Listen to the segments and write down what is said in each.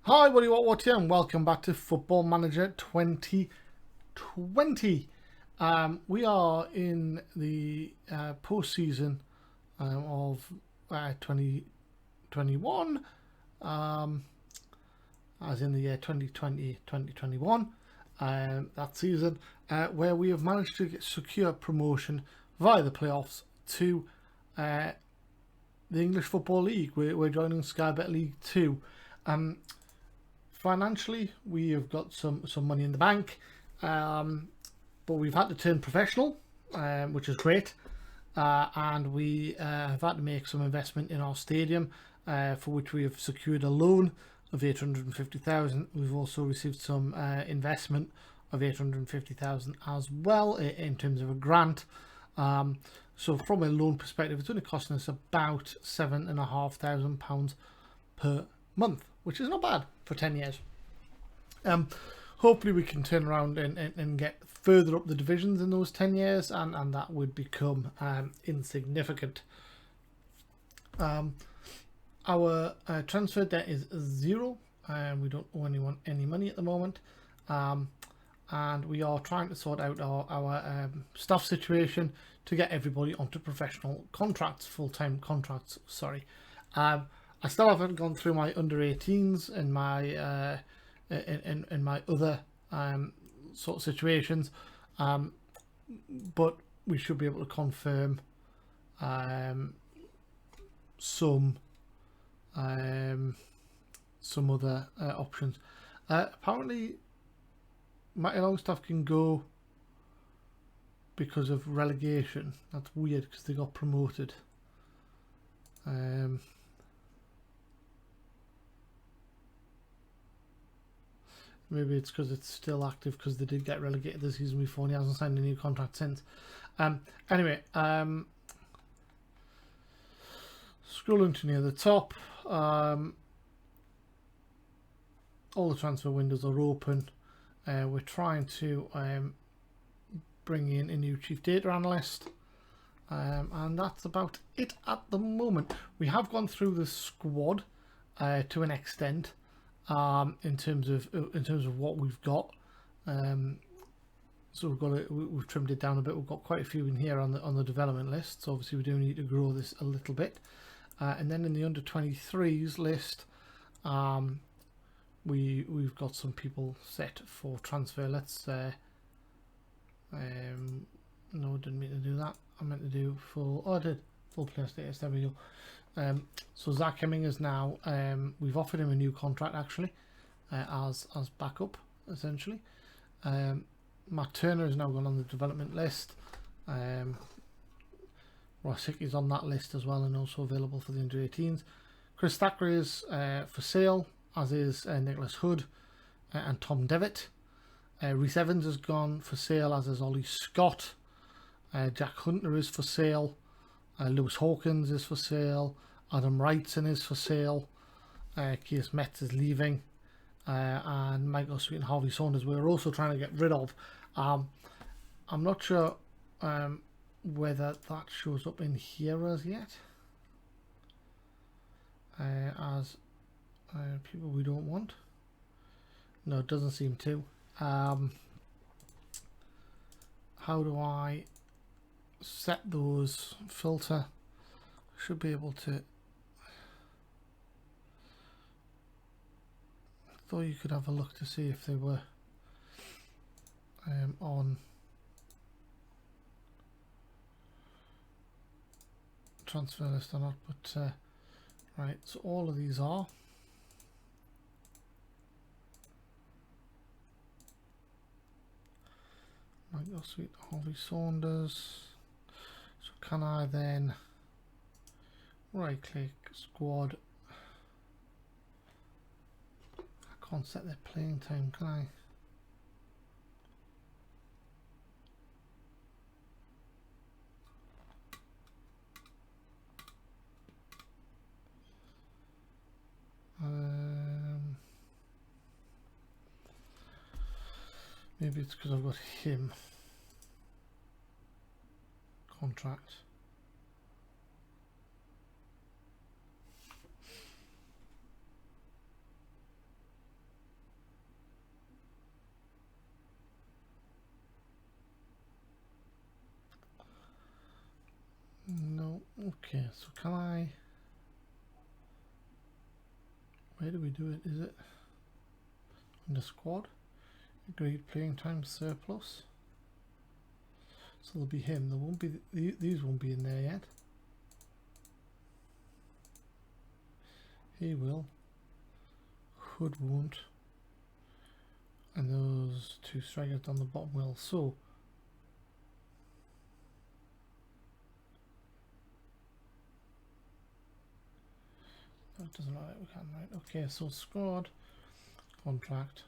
Hi, what here, and welcome back to Football Manager 2020. We are in the post-season of 2021, as in the year 2020-2021, that season, where we have managed to secure promotion via the playoffs to the English Football League. We're joining Sky Bet League 2. Financially, we have got some money in the bank, but we've had to turn professional, which is great, and we have had to make some investment in our stadium, for which we have secured a loan of 850,000. We've also received some investment of 850,000 as well in terms of a grant. So from a loan perspective, it's only costing us about £7,500 per month, which is not bad for 10 years. Hopefully we can turn around and get further up the divisions in those 10 years, and that would become insignificant. Our transfer debt is zero, and we don't owe anyone any money at the moment, and we are trying to sort out our staff situation to get everybody onto professional contracts, full-time contracts, sorry. I still haven't gone through my under 18s and my in my other sort of situations, but we should be able to confirm some other options. Apparently, Mighty Longstaff can go because of relegation. That's weird because they got promoted. Maybe it's because it's still active because they did get relegated this season before and he hasn't signed a new contract since. Anyway, scrolling to near the top, all the transfer windows are open. We're trying to bring in a new chief data analyst, and that's about it at the moment. We have gone through the squad to an extent. In terms of what we've got, so we've trimmed it down a bit. We've got quite a few in here on the development list. So obviously we do need to grow this a little bit. And then in the under 23s list, we've got some people set for transfer. Let's no, I didn't mean to do that. I meant to do full. Oh, I did full player status. There we go. So Zach Hemming is now, we've offered him a new contract actually, as backup essentially. Matt Turner is now gone on the development list. Ross Hickey's on that list as well and also available for the under 18s. Chris Thacker is for sale, as is Nicholas Hood and Tom Devitt. Rhys Evans has gone for sale, as is Ollie Scott. Jack Hunter is for sale. Lewis Hawkins is for sale. Adam Wrightson is for sale. Keith Metz is leaving. And Michael Sweet and Harvey Saunders we're also trying to get rid of. I'm not sure whether that shows up in here as yet. As people we don't want. No, it doesn't seem to. How do I set those? Filter. Should be able to. I thought you could have a look to see if they were on transfer list or not, but right, so all of these are. Michael Sweet, Harvey Saunders. So can I then right click squad? I can't set their playing time, can I? Maybe it's because I've got him contract. Okay, so can I... Where do we do it? Is it under squad? Agreed playing time surplus. So there'll be him. There won't be... These won't be in there yet. He will. Hood won't. And those two strikers on the bottom will. So... That doesn't look like we can, right? Okay, so squad, contract,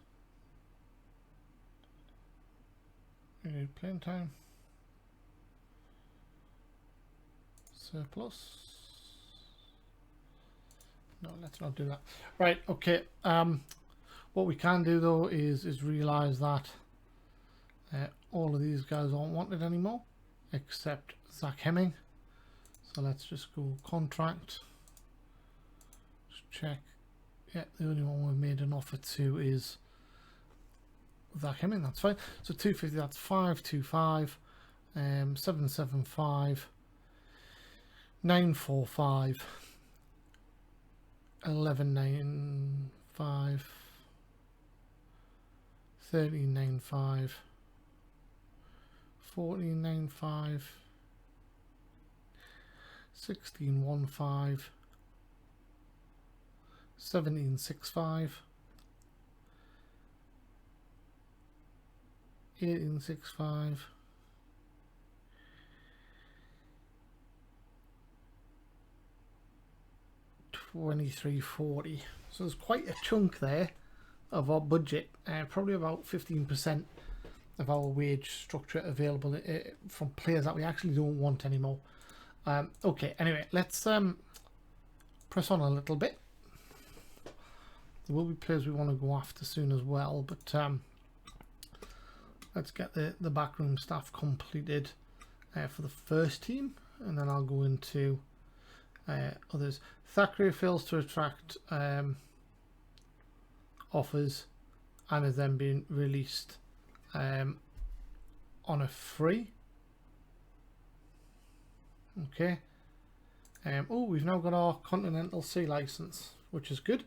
playing time, surplus. No, let's not do that. Right, okay. What we can do though is realise that all of these guys aren't wanted anymore, except Zach Hemming. So let's just go contract. Check. Yeah, the only one we've made an offer to is Zach Hemming. That's fine. So 250. That's 525, 775, 945, 1195, 1395, 1495, 1615. 1765, 1865, 2340. So there's quite a chunk there of our budget, probably about 15% of our wage structure available from players that we actually don't want anymore. Okay, anyway, let's press on a little bit. There will be players we want to go after soon as well, but let's get the backroom staff completed for the first team, and then I'll go into others. Thackeray fails to attract offers and is then being released on a free. Okay. Oh, we've now got our Continental C license, which is good.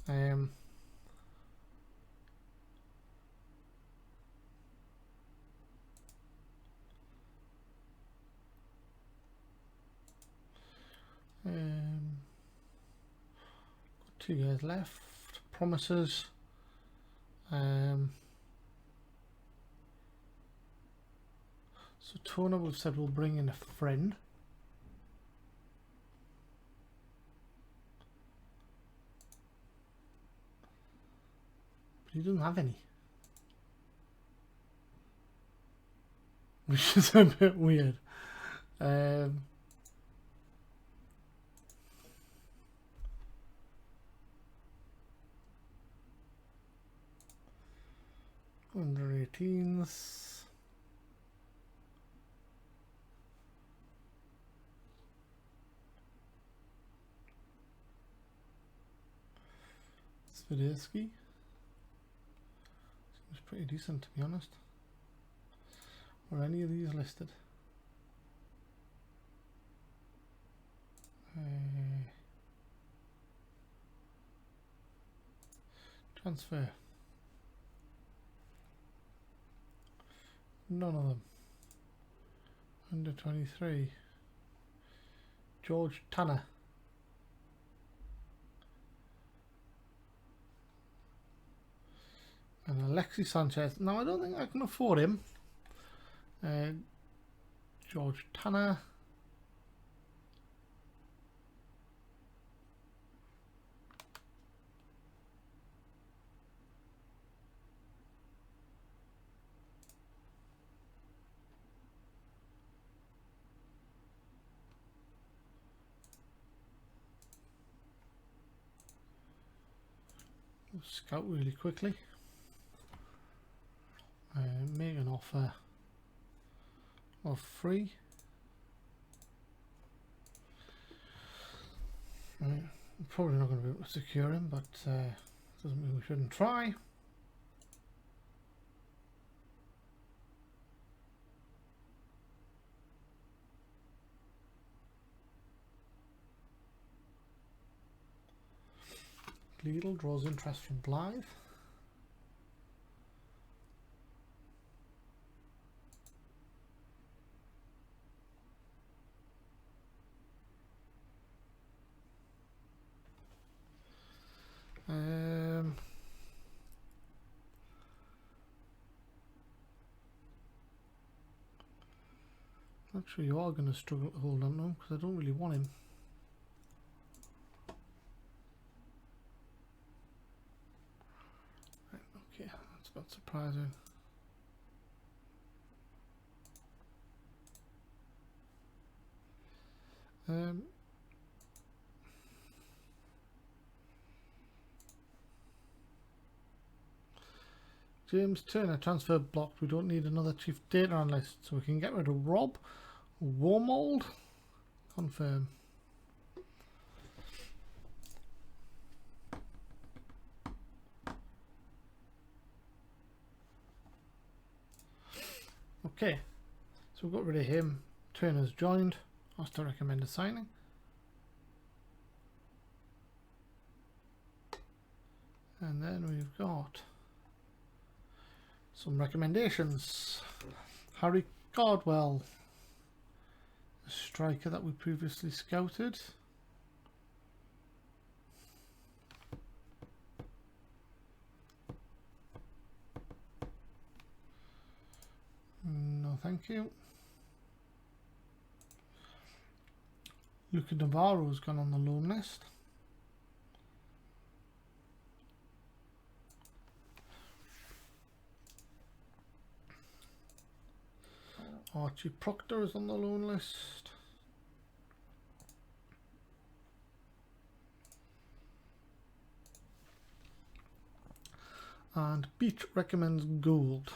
Got 2 years left. Promises. So Toner, we've said we'll bring in a friend. He doesn't have any, which is a bit weird. Under 18s. Svidersky. Seems pretty decent, to be honest. Are any of these listed? Transfer. None of them. Under 23. George Tanner. And Alexis Sanchez. Now I don't think I can afford him. George Tanner. Scout really quickly. Make an offer of free. Right. I'm probably not going to be able to secure him, but doesn't mean we shouldn't try. Lidl draws interest from Blyth. Actually, you are going to struggle to hold on to him because I don't really want him. Right, okay, that's about surprising. James Turner transfer blocked. We don't need another chief data analyst, so we can get rid of Rob. Warmold. Confirm. Okay, so we've got rid of him. Turner's joined. Asked to recommend a signing. And then we've got some recommendations. Harry Cardwell, a striker that we previously scouted. No, thank you. Luca Navarro's gone on the loan list. Archie Proctor is on the loan list. And Beach recommends Gould.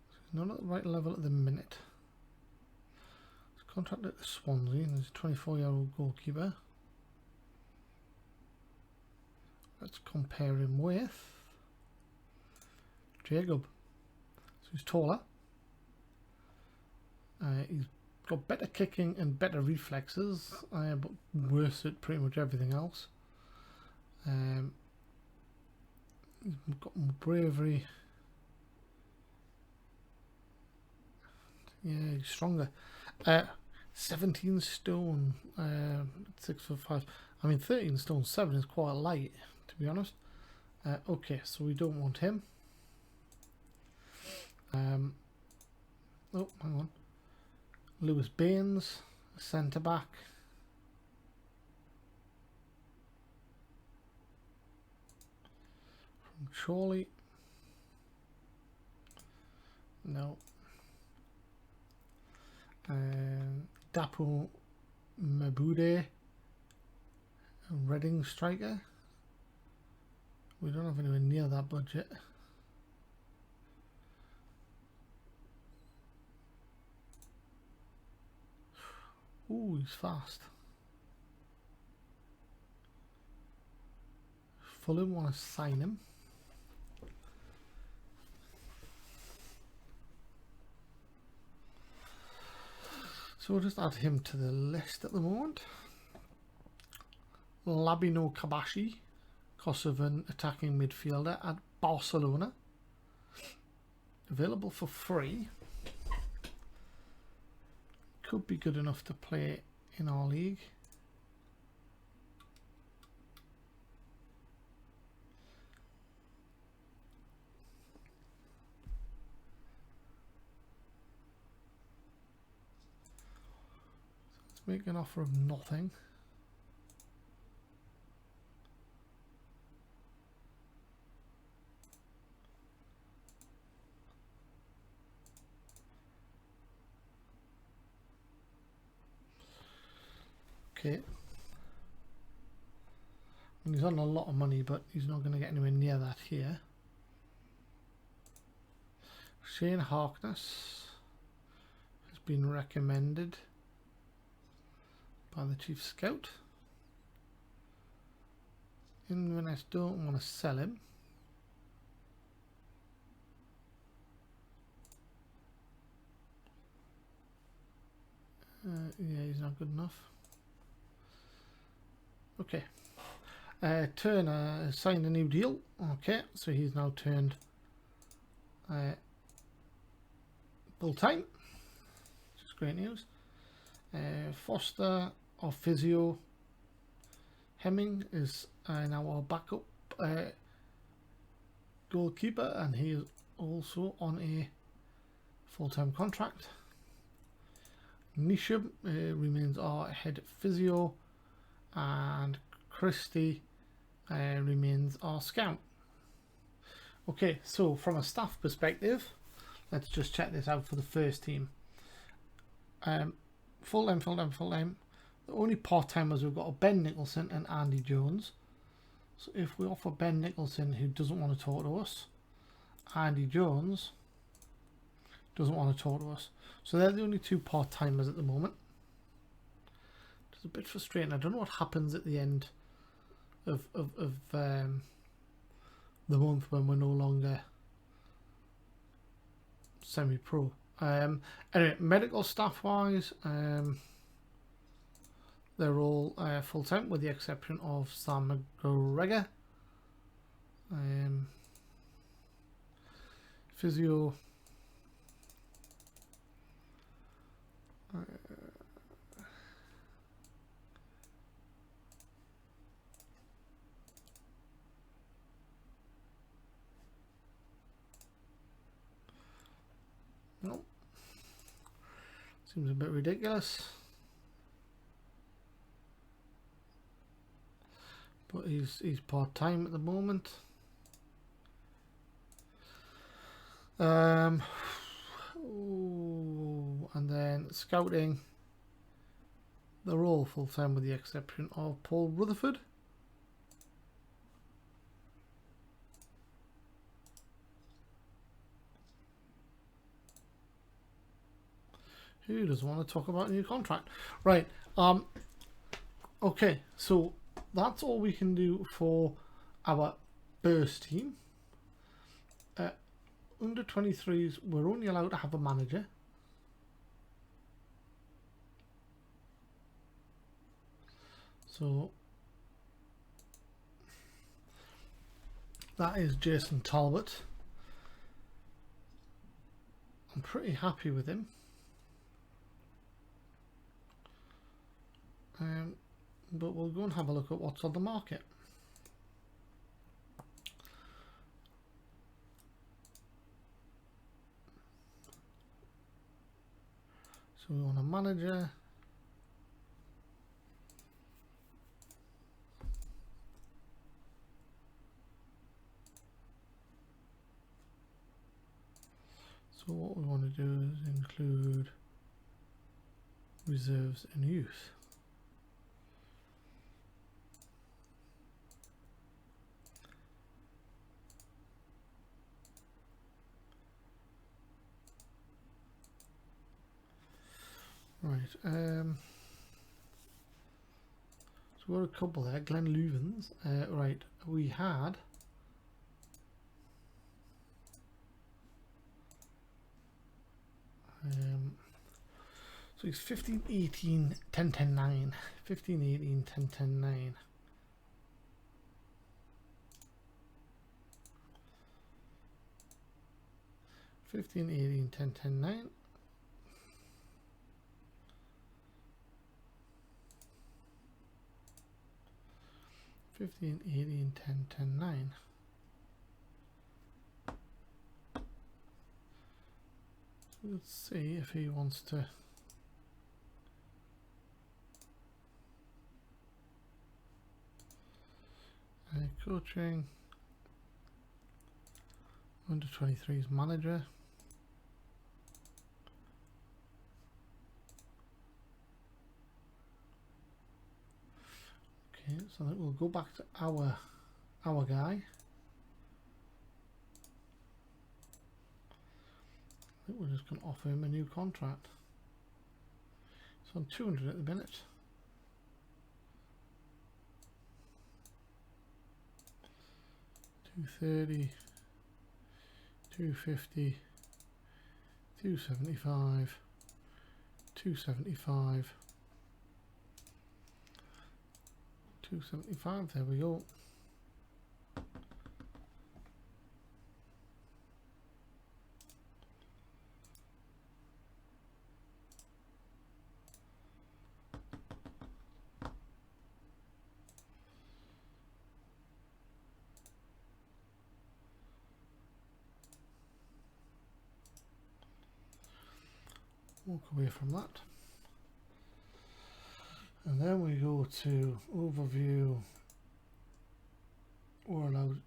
He's not at the right level at the minute. He's contracted at Swansea and he's a 24-year-old goalkeeper. Let's compare him with Jacob. So he's taller. He's got better kicking and better reflexes, but worse at pretty much everything else. He's got more bravery. Yeah, he's stronger. 17 stone, 6'5". I mean, 13 stone 7 is quite light, to be honest. Okay, so we don't want him. Oh, hang on. Lewis Baines, centre back. From Chorley. No. Dapo Mabude, a Reading striker. We don't have anywhere near that budget. Ooh, he's fast. Fulham want to sign him. So we'll just add him to the list at the moment. Labino Kabashi, Kosovan attacking midfielder at Barcelona. Available for free. Could be good enough to play in our league. Let's make an offer of nothing. Okay. And he's on a lot of money, but he's not going to get anywhere near that here. Shane Harkness has been recommended by the chief scout. Inverness don't want to sell him. Yeah, he's not good enough. Okay. Turner has signed a new deal. Okay, so he's now turned full time, which is great news. Foster, our physio. Hemming is now our backup goalkeeper, and he is also on a full-time contract. Nisham remains our head physio, and Christie remains our scout. Okay, so from a staff perspective, let's just check this out for the first team. Full-time. The only part-timers we've got are Ben Nicholson and Andy Jones. So if we offer Ben Nicholson, who doesn't want to talk to us, Andy Jones doesn't want to talk to us. So they're the only two part-timers at the moment. It's a bit frustrating. I don't know what happens at the end of the month when we're no longer semi-pro. Anyway, medical staff-wise, they're all full-time with the exception of Sam McGregor. Physio. No. Seems a bit ridiculous. But he's part-time at the moment. And then scouting, they're all full-time with the exception of Paul Rutherford. Who doesn't want to talk about a new contract? Right. Okay, so that's all we can do for our first team. Under 23s, we're only allowed to have a manager. So that is Jason Talbot. I'm pretty happy with him. But we'll go and have a look at what's on the market. So we want a manager. So what we want to do is include reserves and youth. Right, so we've got a couple there. Glenn Luvens. Right, we had so it's 15, 18, 10, 10, 9. 15, 18, 10, 10, 9. Fifteen, 18, 10, 10, 9. 15, 18, 10, 10, 9. So let's see if he wants to coaching under 23's manager. Okay, so that we'll go back to our guy. I think we're just going to offer him a new contract. It's on 200 at the minute. 230, 250, 275, 275, 275, there we go. Walk away from that. And then we go to overview. We're allowed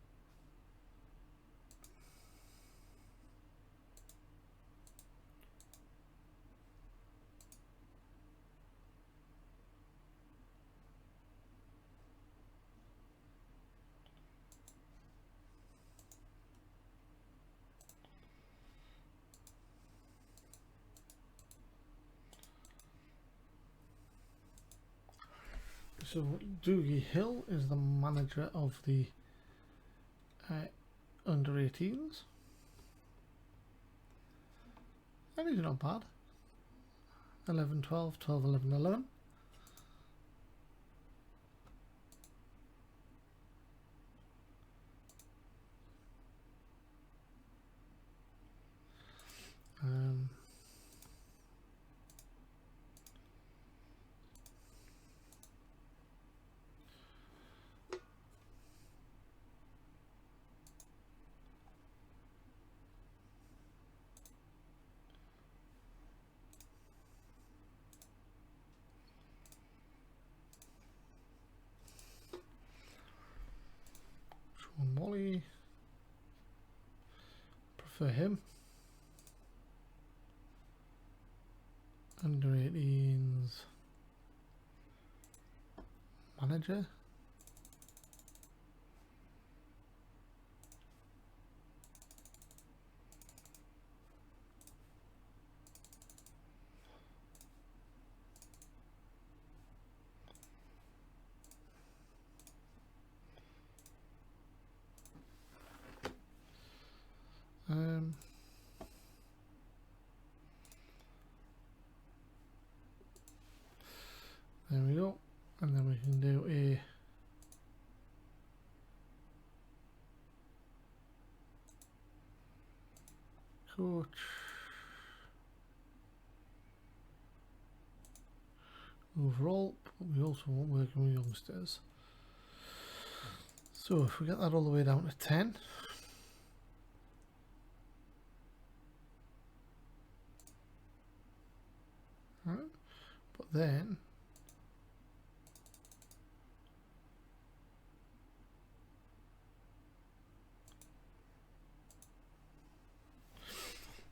so Doogie Hill is the manager of the under 18s. And he's not bad. 11, 12, 12, 11, 11. Molly, prefer him. Under 18s manager. There we go, and then we can do a coach, overall, but we also want working with youngsters. So if we get that all the way down to 10, right, but then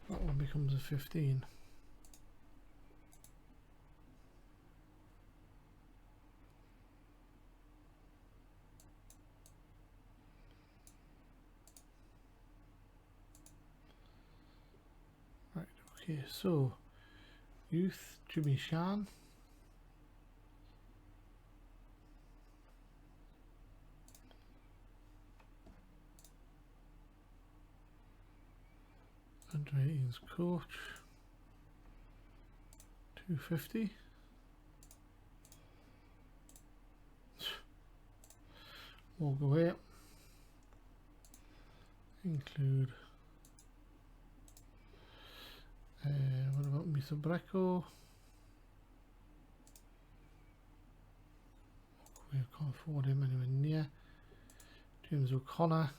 that one becomes a 15. Right, okay, so youth, Jimmy Shan. Under 18s coach, 250. Walk away. Include. What about Mr. Brecco? We can't afford him anywhere near. James O'Connor.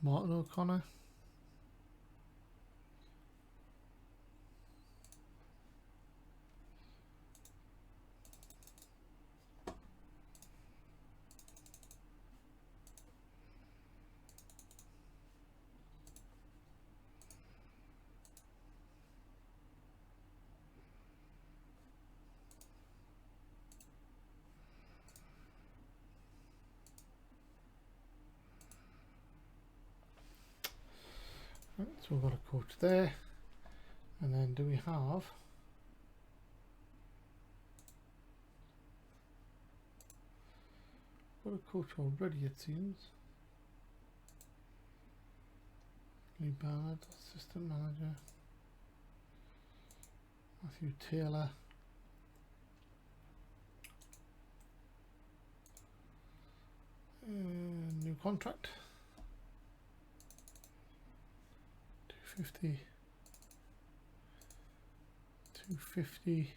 Martin O'Connor. Right, so we've got a coach there, and then do we have Got a coach already, it seems. Lee Ballard, assistant manager. Matthew Taylor. New contract. 250. 250.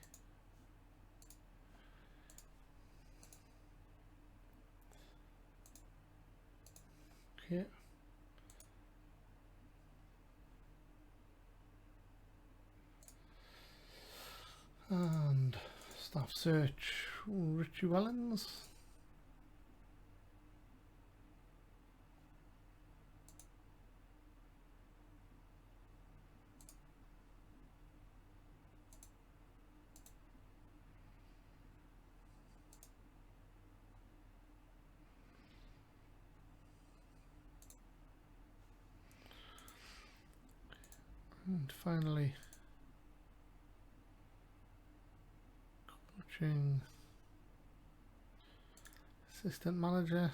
Okay. And staff search, Richie Wellens. And finally, coaching assistant manager.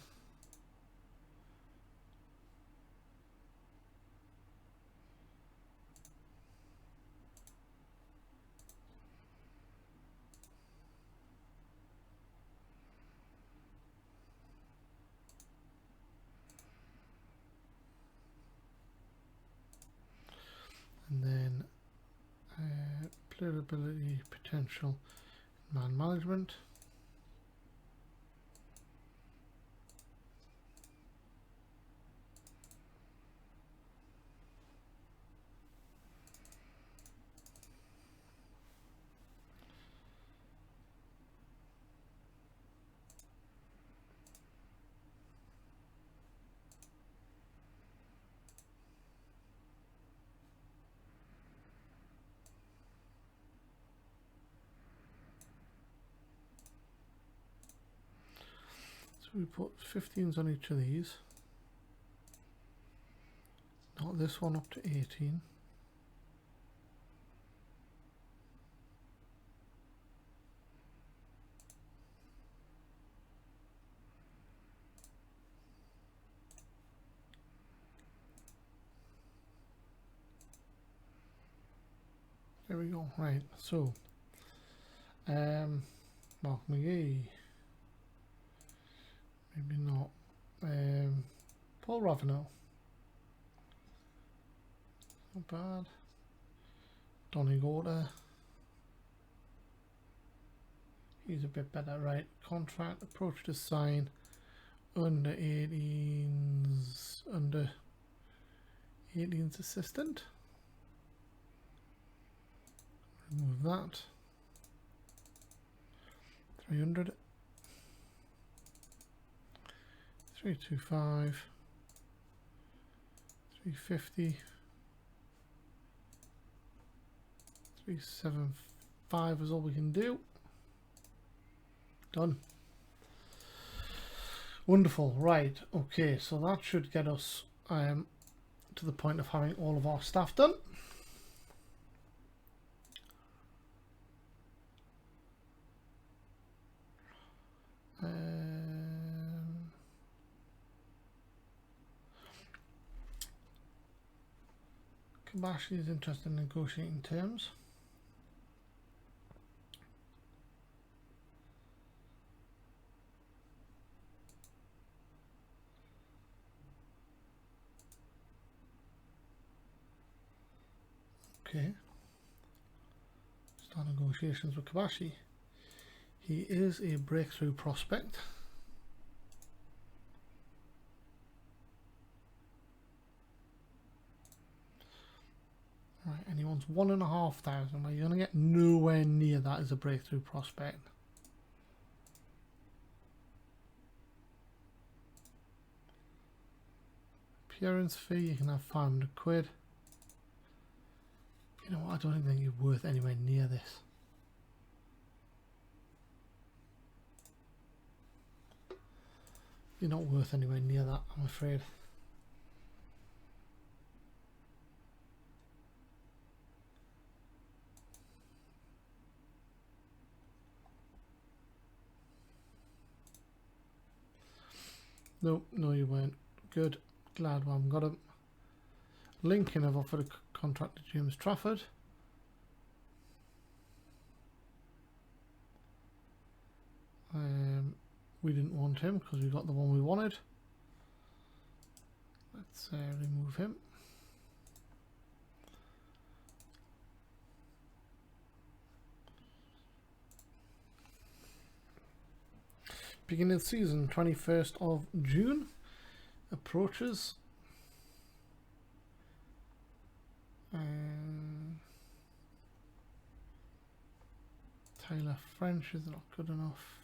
And then player ability, potential, man management. So we put 15s on each of these. Not this one up to 18. There we go. Right, so Mark McGee, maybe not. Paul Ravenel, not bad. Donny Gorter, he's a bit better. Right, contract approach to sign, under 18s, under 18s assistant. Remove that. 300. 325. 350. 375 is all we can do. Done. Wonderful. Right. Okay. So that should get us to the point of having all of our stuff done. Kabashi is interested in negotiating terms. Okay. Start negotiations with Kabashi. He is a breakthrough prospect. Right, and he wants 1,500. Well, you're going to get nowhere near that as a breakthrough prospect. Appearance fee, you can have 500 quid. You know what, I don't even think you're worth anywhere near this. You're not worth anywhere near that, I'm afraid. No, you weren't. Good. Glad we haven't got him. Lincoln have offered a contract to James Trafford. We didn't want him because we got the one we wanted. Let's remove him. Beginning of the season, 21st of June approaches. Tyler French is not good enough.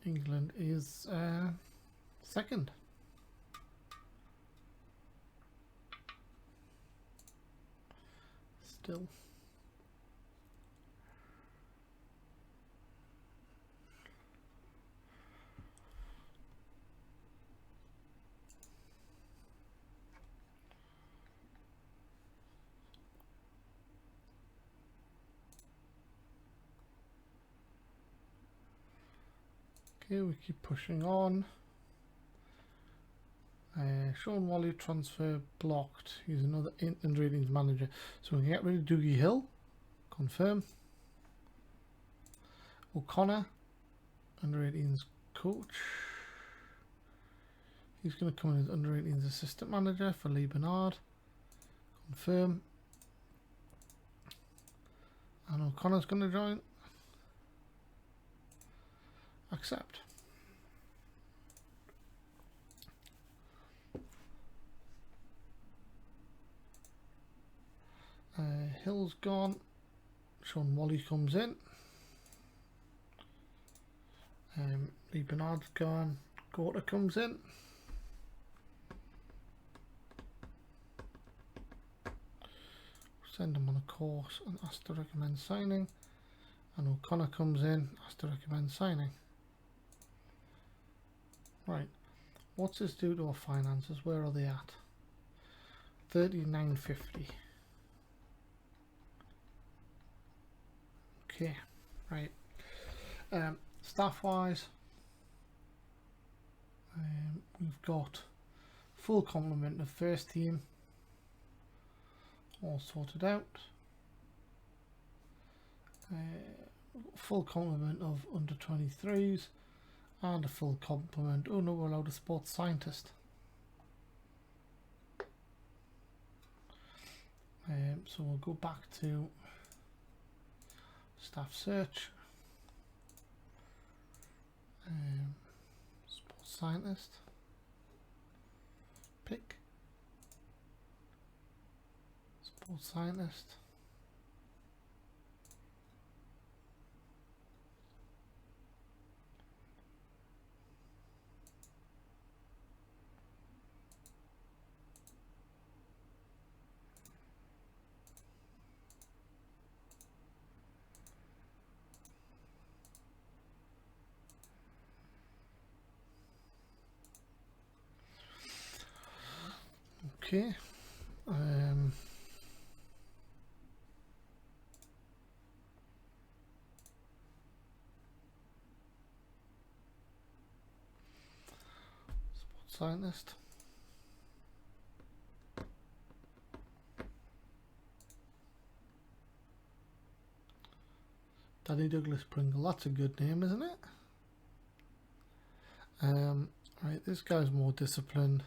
England is second. Still. Okay, we keep pushing on. Sean Wally transfer blocked. He's another England ratings manager. So we can get rid of Doogie Hill. Confirm. O'Connor, under ratings coach. He's going to come in as under ratings assistant manager for Lee Bernard. Confirm. And O'Connor's going to join. Accept. Hill's gone. Sean Wally comes in. Lee Bernard's gone. Gorta comes in. Send him on a course and ask to recommend signing. And O'Connor comes in, ask to recommend signing. Right. What's this do to our finances? Where are they at? 39.50. Okay, right. Staff wise, we've got full complement of first team all sorted out. Full complement of under 23s and a full complement. Oh no, we're allowed a sports scientist. So we'll go back to staff search. Sports scientist. Pick. Sports scientist. Okay. Sports scientist. Danny Douglas Pringle, that's a good name, isn't it? Right, this guy's more disciplined.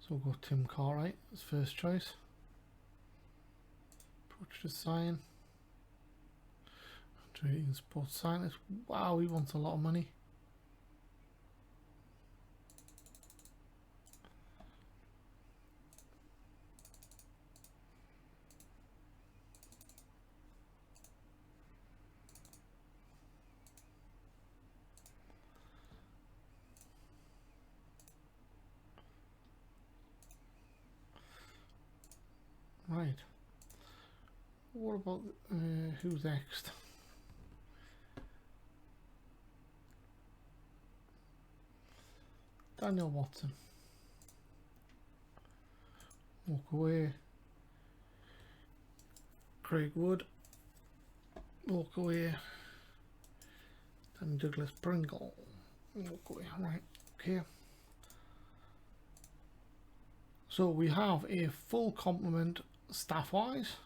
So we'll go Tim Cartwright as first choice. Approach to sign. Trading sports scientist. Wow, he wants a lot of money. Right. What about who's next? Daniel Watson. Walk away. Craig Wood. Walk away. and Douglas Pringle. Right, okay. So we have a full complement staff-wise.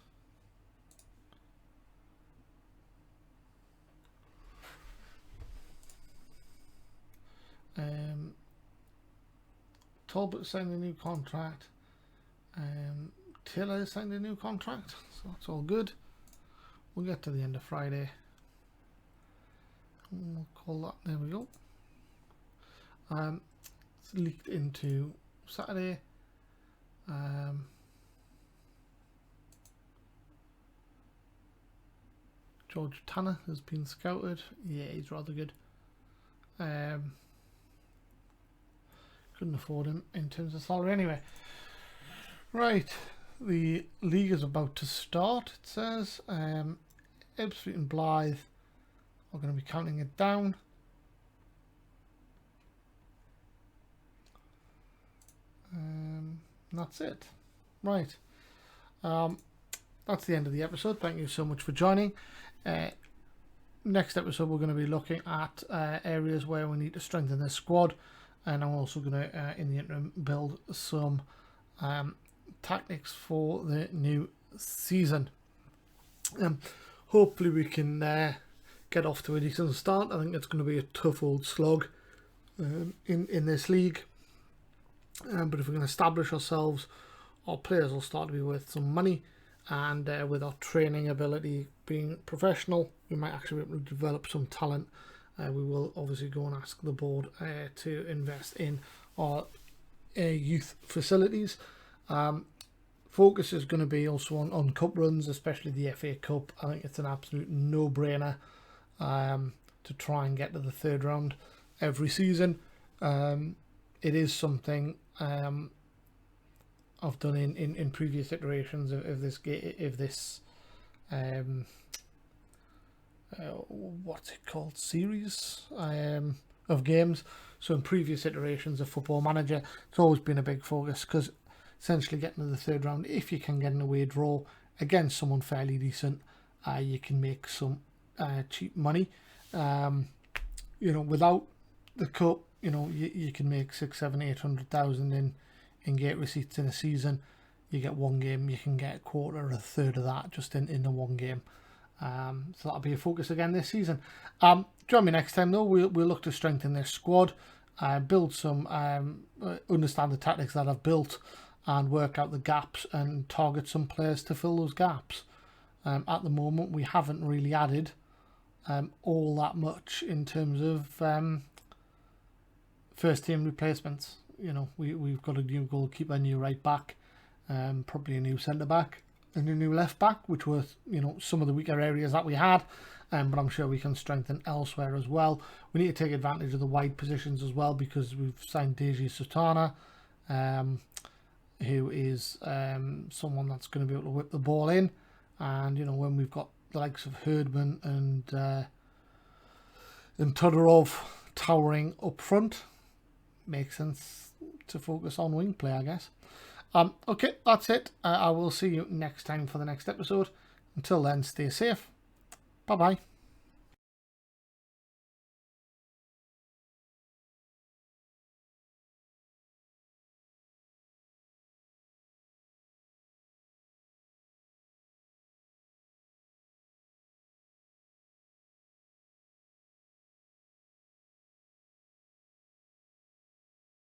Talbot signed a new contract. Taylor signed a new contract, so that's all good. We'll get to the end of Friday. We'll call that, there we go. It's leaked into Saturday. George Tanner has been scouted. Yeah, he's rather good. Couldn't afford him in terms of salary anyway. Right, the league is about to start, it says. Ipswich and Blyth are going to be counting it down. That's it. Right. That's the end of the episode. Thank you so much for joining. Next episode we're going to be looking at areas where we need to strengthen the squad, and I'm also going to in the interim build some tactics for the new season. Hopefully we can get off to a decent start. I think it's going to be a tough old slog in this league, but if we can establish ourselves, our players will start to be worth some money, and with our training ability being professional, we might actually be able to develop some talent. We will obviously go and ask the board to invest in our youth facilities. Focus is going to be also on cup runs, especially the FA Cup. I think it's an absolute no-brainer to try and get to the third round every season. It is something I've done in previous iterations of this what's it called, series of games. So in previous iterations of Football Manager, it's always been a big focus, because essentially getting to the third round, if you can get an away draw against someone fairly decent, you can make some cheap money. Without the cup, you can make 600,000-800,000 in gate receipts in a season. You get one game, you can get a quarter or a third of that just in the one game. So that'll be a focus again this season. Join me next time though. We'll look to strengthen this squad, build some, understand the tactics that I've built, and work out the gaps and target some players to fill those gaps. At the moment, we haven't really added all that much in terms of first team replacements. We've got a new goalkeeper, a new right back, probably a new centre back, and a new left back, which were some of the weaker areas that we had, but I'm sure we can strengthen elsewhere as well. We need to take advantage of the wide positions as well, because we've signed Deji Sultana, who is someone that's going to be able to whip the ball in, and when we've got the likes of Herdman and Todorov towering up front, makes sense to focus on wing play, I guess. Okay, that's it. I will see you next time for the next episode. Until then, stay safe. Bye bye.